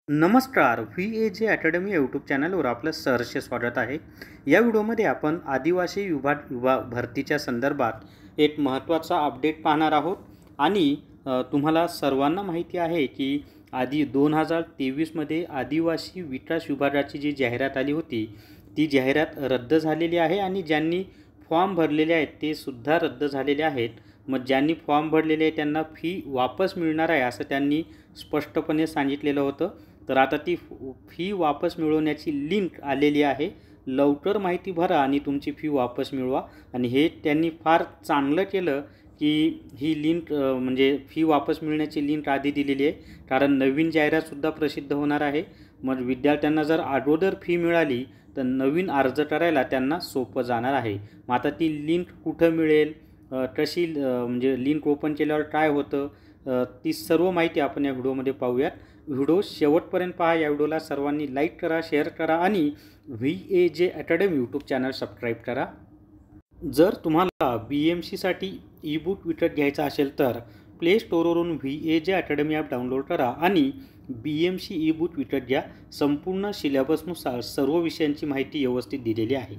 नमस्कार. VAJ academy YouTube चॅनलवर आपलं सहर्ष स्वागत आहे. या व्हिडिओमध्ये आपण आदिवासी विभाग भरतीच्या संदर्भात एक महत्त्वाचा अपडेट पाहणार आहोत आणि तुम्हाला सर्वांना माहिती आहे की आधी 2023 मध्ये आदिवासी विकास विभागाची जी जाहिरात आली होती ती जाहिरात रद्द झालेली आहे आणि ज्यांनी फॉर्म भरलेले आहेत ते सुद्धा रद्द झालेले आहेत. मग ज्यांनी फॉर्म भरलेले आहे त्यांना फी वापस मिळणार आहे असं त्यांनी स्पष्टपणे सांगितलेलं होतं. तर आता ती फी वापस मिळवण्याची लिंक आलेली आहे. लवकर माहिती भरा आणि तुमची फी वापस मिळवा. आणि हे त्यांनी फार चांगलं केलं की ही लिंक म्हणजे फी वापस मिळण्याची लिंक आधी दिलेली आहे, कारण नवीन जाहिरातसुद्धा प्रसिद्ध होणार आहे. मग विद्यार्थ्यांना जर अगोदर फी मिळाली तर नवीन अर्ज करायला त्यांना सोपं जाणार आहे. मग आता ती लिंक कुठं मिळेल, कशी म्हणजे लिंक ओपन केल्यावर काय होतं, ती सर्व माहिती आपण या व्हिडिओमध्ये पाहूयात. व्हिडिओ शेवटपर्यंत पहा. या व्हिडिओला सर्वांनी लाईक करा, शेअर करा आणि VAJ academy YouTube channel subscribe करा. जर तुम्हाला BMCसाठी ई बुक विकत घ्यायचा असेल तर प्ले स्टोअरवरून VAJ अकॅडमी ॲप डाउनलोड करा आणि BMC ई बुक विकत घ्या. संपूर्ण सिलेबसनुसार सर्व विषयांची माहिती व्यवस्थित दिलेली आहे.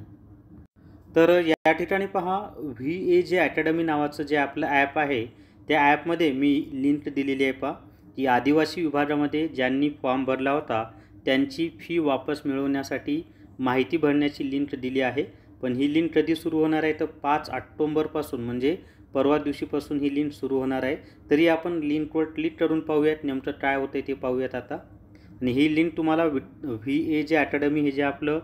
तर या ठिकाणी पहा, VAJ अकॅडमी नावाचं जे आपलं ॲप आहे त्या ॲपमध्ये मी लिंक दिलेली आहे. पहा की आदिवासी विभागामध्ये ज्यांनी फॉर्म भरला होता त्यांची फी वापस मिळवण्यासाठी माहिती भरण्याची लिंक दिली आहे. पण ही लिंक कधी सुरू होणार आहे तर 5 ऑक्टोबरपासून म्हणजे परवा दिवशीपासून ही लिंक सुरू होणार आहे. तरी आपण लिंकवर क्लिक करून पाहूयात नेमकं काय होतं ते पाहूयात आता. आणि ही लिंक तुम्हाला VAJ अकॅडमी हे जे आपलं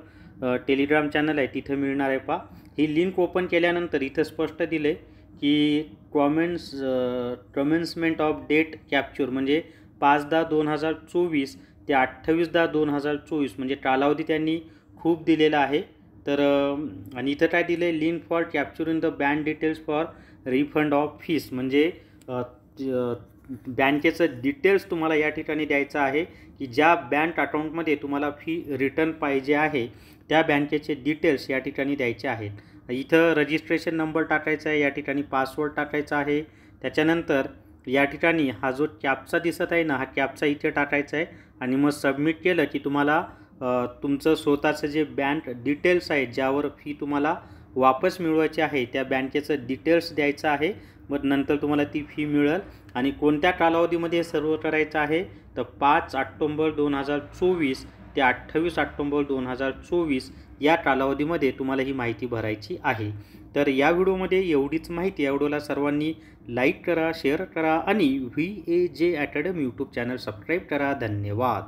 टेलिग्राम चॅनल आहे तिथं मिळणार आहे. पहा ही लिंक ओपन केल्यानंतर इथं स्पष्ट दिलं आहे की कमेन्समेंट ऑफ डेट कॅप्चर म्हणजे 5/10/2024 ते 28/10/2024 म्हणजे कालावधी त्यांनी खूप दिलेला आहे. तर आणि इथं काय दिलं आहे, link for capturing the bank details for refund of fees म्हणजे बँकेचं डिटेल्स तुम्हाला या ठिकाणी द्यायचं आहे की ज्या बँक अकाउंटमध्ये तुम्हाला फी रिटर्न पाहिजे आहे त्या बँकेचे डिटेल्स या ठिकाणी द्यायचे आहेत. इथं रजिस्ट्रेशन नंबर टाकायचा आहे, या ठिकाणी पासवर्ड टाकायचा आहे. त्याच्यानंतर या ठिकाणी हा जो कॅप्चा दिसत आहे ना, हा कॅप्चा इथे टाकायचा आहे आणि मग सबमिट केलं की तुम्हाला तुमचं स्वतःचं जे बँक डिटेल्स आहेत ज्यावर फी तुम्हाला वापस मिळवायची आहे त्या बँकेचं डिटेल्स द्यायचं आहे. मग नंतर तुम्हाला ती फी मिळेल. आणि कोणत्या कालावधीमध्ये सर्व करायचं आहे तर 5 ऑक्टोबर 2024 ते 28 ऑक्टोबर 2024 या कालावधीमध्ये तुम्हाला ही माहिती भरायची आहे. तर या व्हिडिओमध्ये एवढीच माहिती. या व्हिडिओला सर्वांनी लाईक करा, शेअर करा आणि VAJ academy YouTube channel subscribe करा. धन्यवाद.